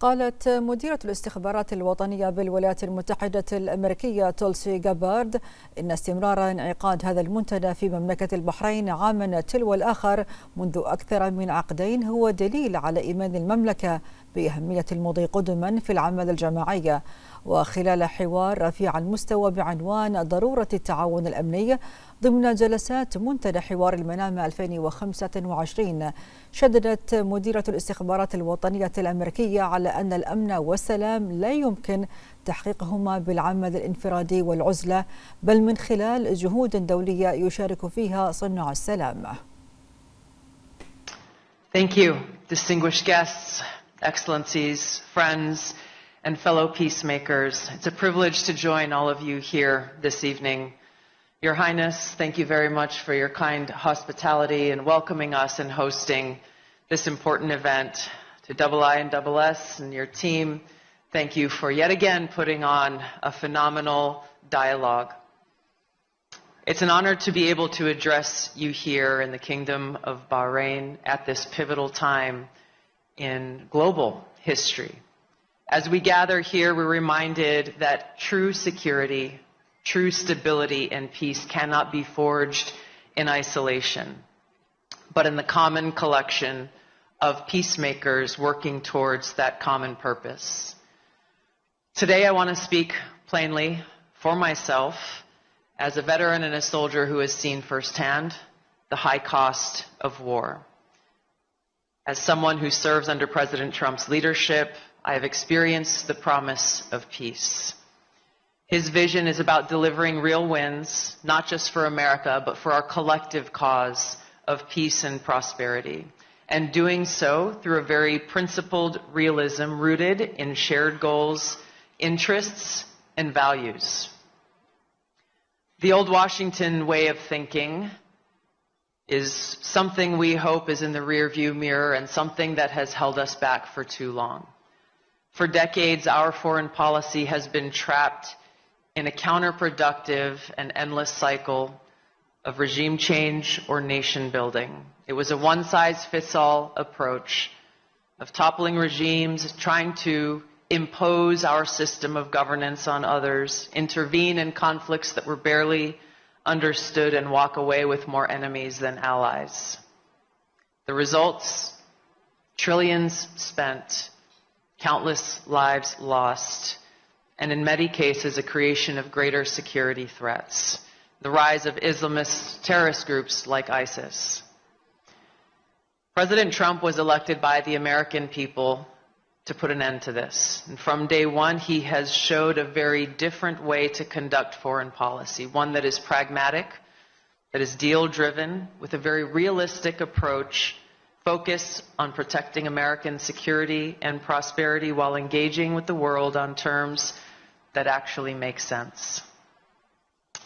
قالت مديرة الاستخبارات الوطنية بالولايات المتحدة الأمريكية تولسي جابارد إن استمرار انعقاد هذا المنتدى في مملكة البحرين عاما تلو الآخر منذ أكثر من عقدين هو دليل على إيمان المملكة بأهمية المضي قدما في العمل الجماعي. وخلال حوار رفيع المستوى بعنوان ضرورة التعاون الأمني ضمن جلسات منتدى حوار المنامة 2025 شددت مديرة الاستخبارات الوطنية الأمريكية على أن الأمن والسلام لا يمكن تحقيقهما بالعمل الانفرادي والعزلة بل من خلال جهود دولية يشارك فيها صناع السلام. Thank you, distinguished guests, excellencies, friends, and fellow peacemakers. It's a privilege to join all of you here this evening. Your Highness, thank you very much for your kind hospitality and welcoming us and hosting this important event. To II and SS and your team, thank you for yet again putting on a phenomenal dialogue. It's an honor to be able to address you here in the Kingdom of Bahrain at this pivotal time in global history. As we gather here, we're reminded that true security, true stability, and peace cannot be forged in isolation, but in the common collection of peacemakers working towards that common purpose. Today, I want to speak plainly for myself as a veteran and a soldier who has seen firsthand the high cost of war. As someone who serves under President Trump's leadership, I have experienced the promise of peace. His vision is about delivering real wins, not just for America, but for our collective cause of peace and prosperity, and doing so through a very principled realism rooted in shared goals, interests, and values. The old Washington way of thinking is something we hope is in the rearview mirror and something that has held us back for too long. For decades, our foreign policy has been trapped in a counterproductive and endless cycle of regime change or nation building. It was a one-size-fits-all approach of toppling regimes, trying to impose our system of governance on others, intervene in conflicts that were barely understood, and walk away with more enemies than allies. The results? Trillions spent, countless lives lost, and in many cases, a creation of greater security threats, the rise of Islamist terrorist groups like ISIS. President Trump was elected by the American people to put an end to this. And from day one, he has showed a very different way to conduct foreign policy, one that is pragmatic, that is deal-driven, with a very realistic approach focused on protecting American security and prosperity while engaging with the world on terms that actually make sense.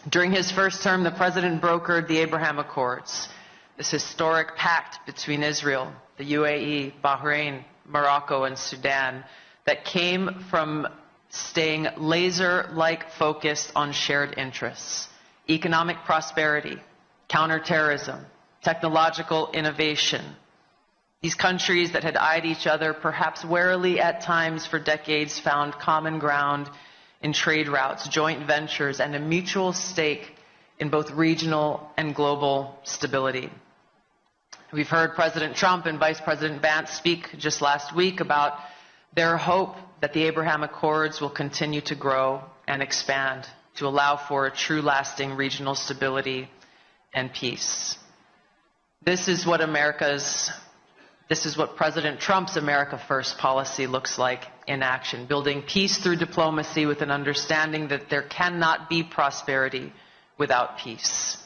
During his first term, the president brokered the Abraham Accords, this historic pact between Israel, the UAE, Bahrain, Morocco, and Sudan that came from staying laser-like focused on shared interests, economic prosperity, counterterrorism, technological innovation. These countries that had eyed each other perhaps warily at times for decades found common ground in trade routes, joint ventures, and a mutual stake in both regional and global stability. We've heard President Trump and Vice President Vance speak just last week about their hope that the Abraham Accords will continue to grow and expand to allow for a true lasting regional stability and peace. This is what President Trump's America First policy looks like in action, building peace through diplomacy with an understanding that there cannot be prosperity without peace.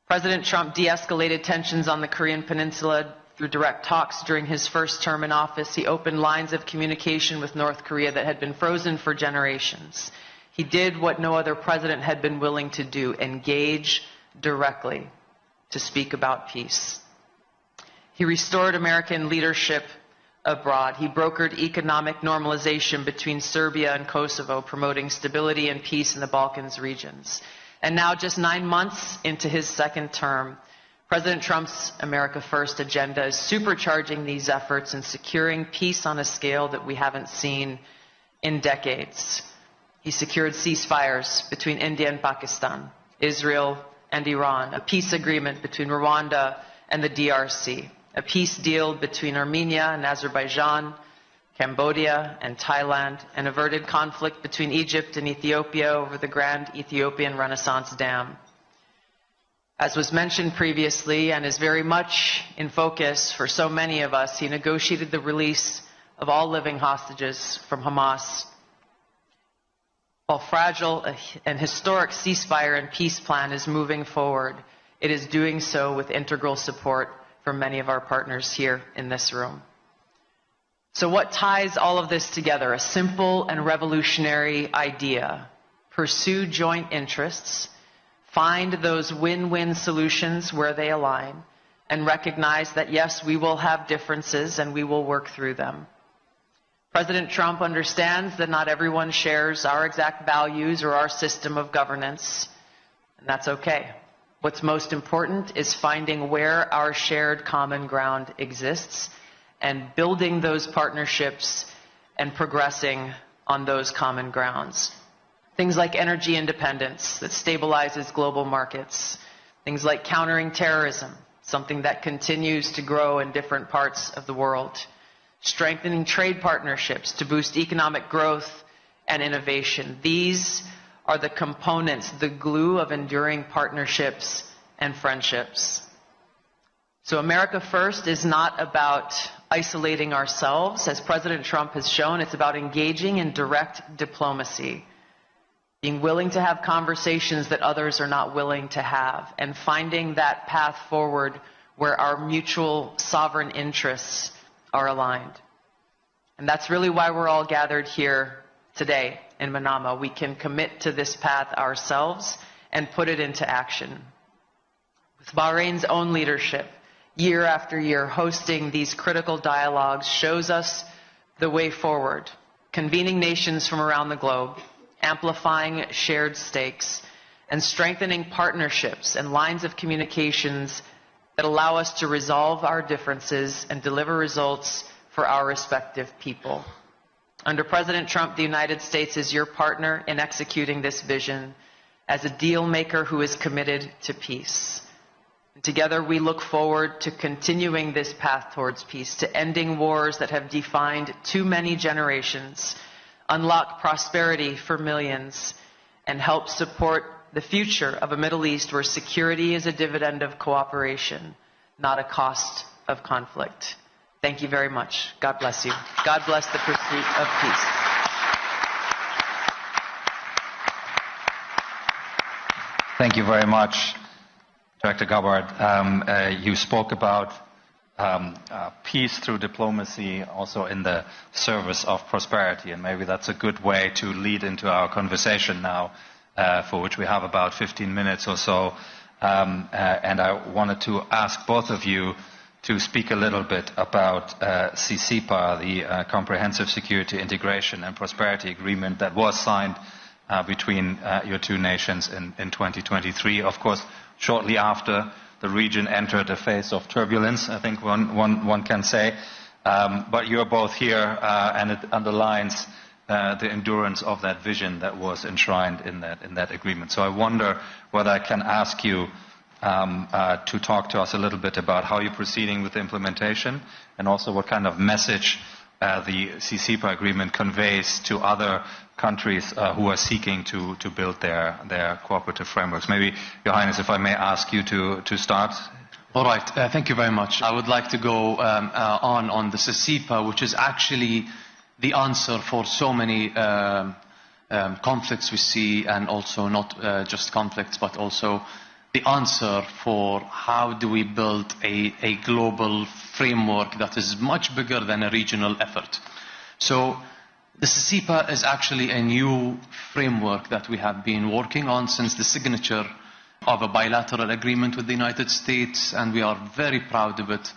President Trump de-escalated tensions on the Korean Peninsula through direct talks during his first term in office. He opened lines of communication with North Korea that had been frozen for generations. He did what no other president had been willing to do, engage directly to speak about peace. He restored American leadership abroad. He brokered economic normalization between Serbia and Kosovo, promoting stability and peace in the Balkans regions. And now, just 9 months into his second term, President Trump's America First agenda is supercharging these efforts and securing peace on a scale that we haven't seen in decades. He secured ceasefires between India and Pakistan, Israel and Iran, a peace agreement between Rwanda and the DRC, a peace deal between Armenia and Azerbaijan, Cambodia and Thailand, and averted conflict between Egypt and Ethiopia over the Grand Ethiopian Renaissance Dam. As was mentioned previously and is very much in focus for so many of us, he negotiated the release of all living hostages from Hamas. While fragile and historic ceasefire and peace plan is moving forward, it is doing so with integral support from many of our partners here in this room. So what ties all of this together? A simple and revolutionary idea. Pursue joint interests, find those win-win solutions where they align, and recognize that, yes, we will have differences and we will work through them. President Trump understands that not everyone shares our exact values or our system of governance, and that's okay. What's most important is finding where our shared common ground exists and building those partnerships and progressing on those common grounds. Things like energy independence that stabilizes global markets. Things like countering terrorism, something that continues to grow in different parts of the world. Strengthening trade partnerships to boost economic growth and innovation. These are the components, the glue of enduring partnerships and friendships. So America First is not about isolating ourselves. As President Trump has shown, it's about engaging in direct diplomacy, being willing to have conversations that others are not willing to have, and finding that path forward where our mutual sovereign interests are aligned. And that's really why we're all gathered here today in Manama. We can commit to this path ourselves and put it into action. With Bahrain's own leadership, year after year, hosting these critical dialogues shows us the way forward, convening nations from around the globe, amplifying shared stakes, and strengthening partnerships and lines of communications that allow us to resolve our differences and deliver results for our respective people. Under President Trump, the United States is your partner in executing this vision as a deal maker who is committed to peace. And together we look forward to continuing this path towards peace, to ending wars that have defined too many generations, unlock prosperity for millions, and help support the future of a Middle East where security is a dividend of cooperation, not a cost of conflict. Thank you very much. God bless you. God bless the pursuit of peace. Thank you very much, Director Gabbard. You spoke about peace through diplomacy also in the service of prosperity, and maybe that's a good way to lead into our conversation now, for which we have about 15 minutes or so. And I wanted to ask both of you to speak a little bit about CCPA, the Comprehensive Security Integration and Prosperity Agreement that was signed between your two nations in 2023. Of course, shortly after the region entered a phase of turbulence, I think one can say. But you're both here, and it underlines the endurance of that vision that was enshrined in that agreement. So I wonder whether I can ask you to talk to us a little bit about how you're proceeding with the implementation, and also what kind of message the CCPA agreement conveys to other countries who are seeking to build their cooperative frameworks. Maybe, Your Highness, if I may ask you to start. All right. Thank you very much. I would like to go on the CCPA, which is actually the answer for so many conflicts we see, and also not just conflicts, but also the answer for how do we build a global framework that is much bigger than a regional effort. So the CCPA is actually a new framework that we have been working on since the signature of a bilateral agreement with the United States, and we are very proud of it.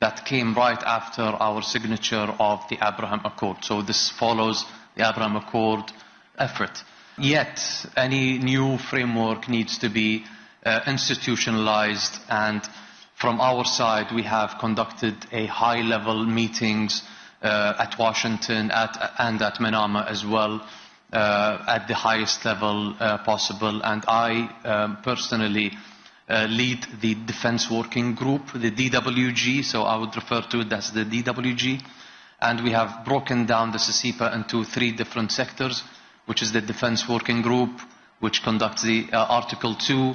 That came right after our signature of the Abraham Accord. So this follows the Abraham Accord effort. Yet, any new framework needs to be institutionalized and From our side, we have conducted a high-level meetings at Washington and at Manama as well, at the highest level possible. And I personally lead the Defense Working Group, the DWG, so I would refer to it as the DWG. And we have broken down the CCPA into 3 different sectors, which is the Defense Working Group, which conducts the Article 2,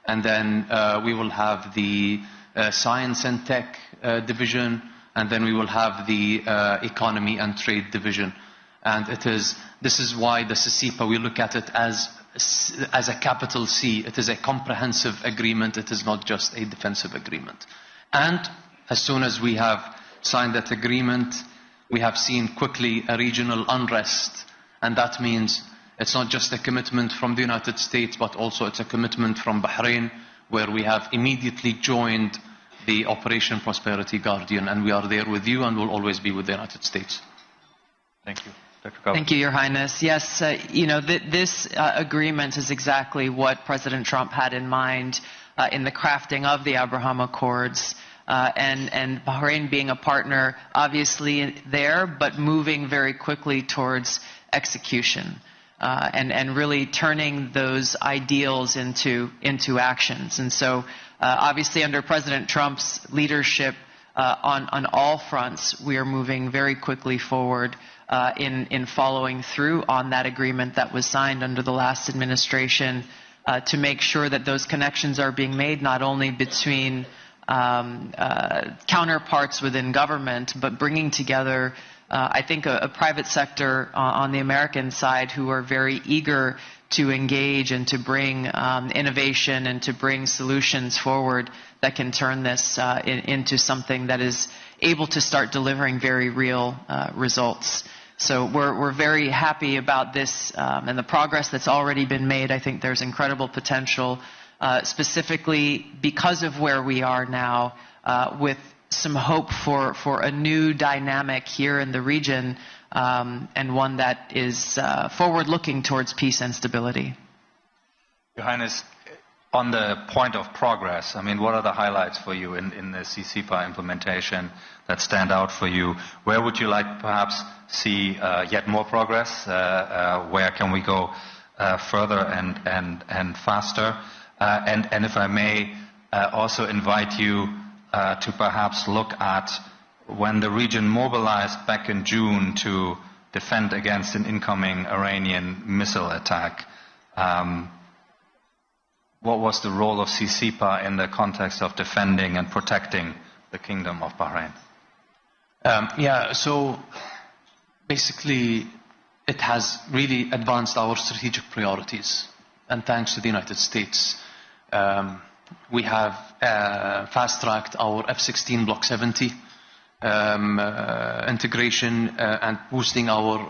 and then we will have the Science and Tech Division, and then we will have the Economy and Trade Division. And this is why the CCPA, we look at it as a capital C. It is a comprehensive agreement. It is not just a defensive agreement. And as soon as we have signed that agreement, we have seen quickly a regional unrest. And that means it's not just a commitment from the United States, but also it's a commitment from Bahrain, where we have immediately joined the Operation Prosperity Guardian. And we are there with you and will always be with the United States. Thank you. Thank you, Your Highness. Yes, this agreement is exactly what President Trump had in mind in the crafting of the Abraham Accords, and Bahrain being a partner, obviously there, but moving very quickly towards execution, and really turning those ideals into actions. And so, obviously, under President Trump's leadership on all fronts, we are moving very quickly forward in following through on that agreement that was signed under the last administration, to make sure that those connections are being made not only between counterparts within government, but bringing together, I think, a private sector on the American side who are very eager to engage and to bring innovation and to bring solutions forward that can turn this into something that is able to start delivering very real results. So we're very happy about this and the progress that's already been made. I think there's incredible potential, specifically because of where we are now, with some hope for a new dynamic here in the region, and one that is forward-looking towards peace and stability. Your Highness, on the point of progress, I mean, what are the highlights for you in the CCPA implementation that stand out for you? Where would you like perhaps see yet more progress? Where can we go further and faster? And if I may also invite you to perhaps look at when the region mobilized back in June to defend against an incoming Iranian missile attack. What was the role of CCPA in the context of defending and protecting the Kingdom of Bahrain? So basically it has really advanced our strategic priorities. And thanks to the United States, we have fast-tracked our F-16 Block 70 integration and boosting our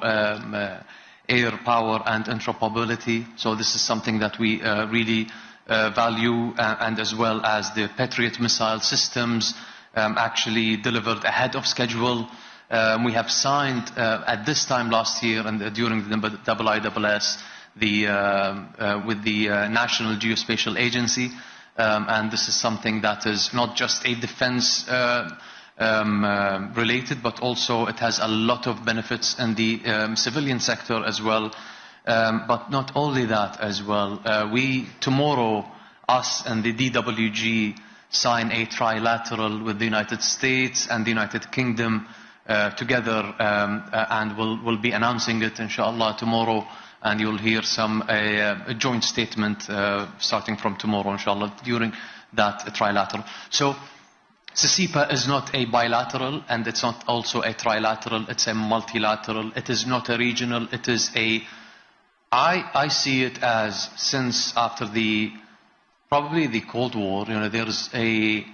air power and interoperability. So this is something that we really value, and as well as the Patriot missile systems actually delivered ahead of schedule. We have signed at this time last year and during the IISS with the National Geospatial Agency, and this is something that is not just a defense related, but also it has a lot of benefits in the civilian sector as well. But not only that as well, tomorrow, us and the DWG sign a trilateral with the United States and the United Kingdom together, and we'll be announcing it, inshallah, tomorrow, and you'll hear a joint statement starting from tomorrow, inshallah, during that trilateral. So CCPA is not a bilateral, and it's not also a trilateral, it's a multilateral. It is not a regional, it is I see it as, since after probably the Cold War, there's an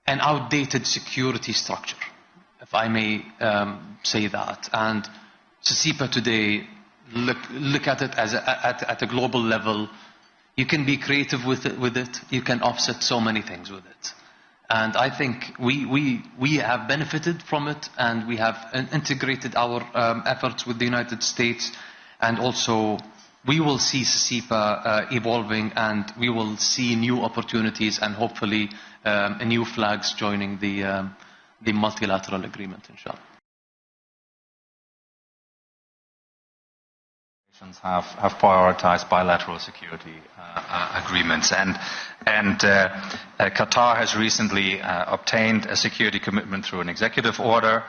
outdated security structure, if I may say that. And CCPA today, look at it at a global level. You can be creative with it. You can offset so many things with it. And I think we have benefited from it, and we have integrated our efforts with the United States, and also we will see CCPA evolving, and we will see new opportunities and hopefully new flags joining the multilateral agreement, inshallah. Have prioritized bilateral security agreements, and Qatar has recently obtained a security commitment through an executive order.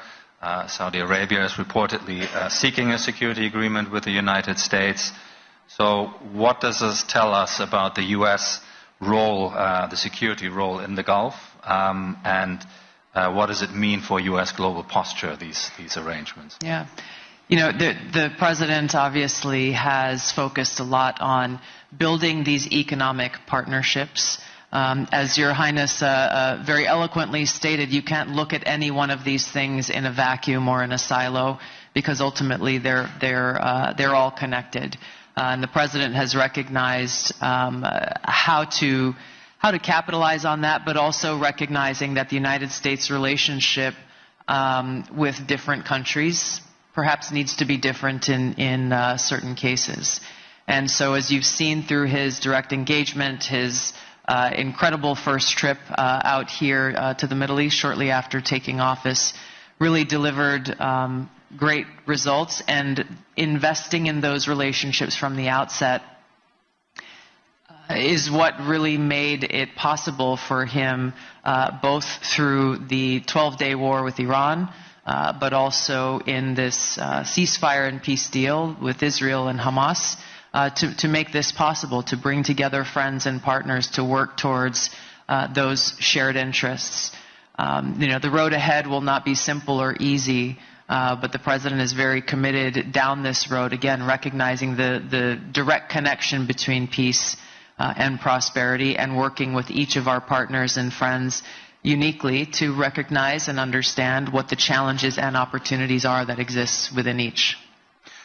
Saudi Arabia is reportedly seeking a security agreement with the United States. So what does this tell us about the U.S. role, the security role in the Gulf, and what does it mean for U.S. global posture, these arrangements? Yeah. You know, the president obviously has focused a lot on building these economic partnerships. As Your Highness very eloquently stated, you can't look at any one of these things in a vacuum or in a silo, because ultimately they're all connected. And the president has recognized how to capitalize on that, but also recognizing that the United States relationship with different countries perhaps needs to be different in certain cases. And so as you've seen through his direct engagement, his incredible first trip out here to the Middle East shortly after taking office, really delivered great results, and investing in those relationships from the outset is what really made it possible for him, both through the 12-day war with Iran, but also in this ceasefire and peace deal with Israel and Hamas, to make this possible, to bring together friends and partners to work towards those shared interests. You know, the road ahead will not be simple or easy, but the president is very committed down this road, again, recognizing the direct connection between peace and prosperity, and working with each of our partners and friends uniquely to recognize and understand what the challenges and opportunities are that exist within each.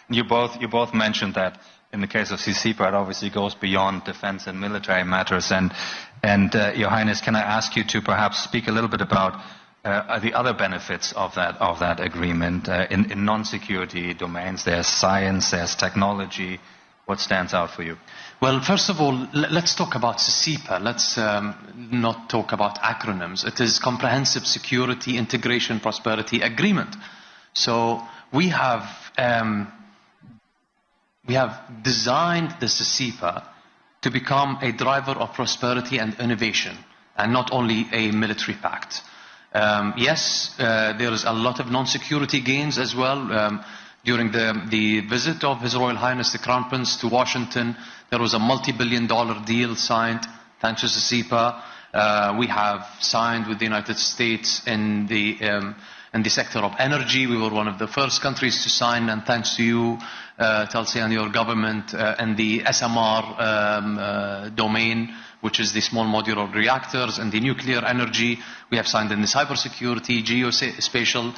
You both mentioned that in the case of CCPA, it obviously goes beyond defense and military matters. And Your Highness, can I ask you to perhaps speak a little bit about the other benefits of that agreement in non-security domains? There's science, there's technology. What stands out for you? Well, first of all, let's talk about CCPA. Let's not talk about acronyms. It is Comprehensive Security, Integration, Prosperity Agreement. So we have designed the CCPA to become a driver of prosperity and innovation, and not only a military pact. Yes, there is a lot of non-security gains as well. During the visit of His Royal Highness the Crown Prince to Washington, there was a multi-billion-dollar deal signed thanks to CCPA. We have signed with the United States in the sector of energy. We were one of the first countries to sign, and thanks to you, Tulsi, and your government, in the SMR domain, which is the small modular reactors, and the nuclear energy. We have signed in the cybersecurity, geospatial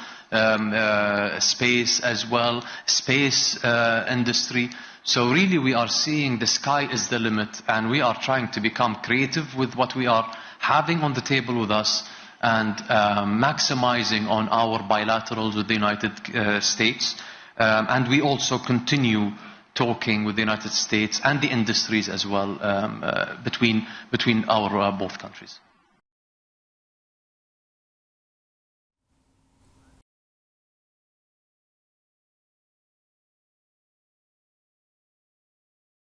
space as well, space industry. So really we are seeing the sky is the limit, and we are trying to become creative with what we are having on the table with us, and maximizing on our bilaterals with the United States. And we also continue talking with the United States and the industries as well, between our both countries.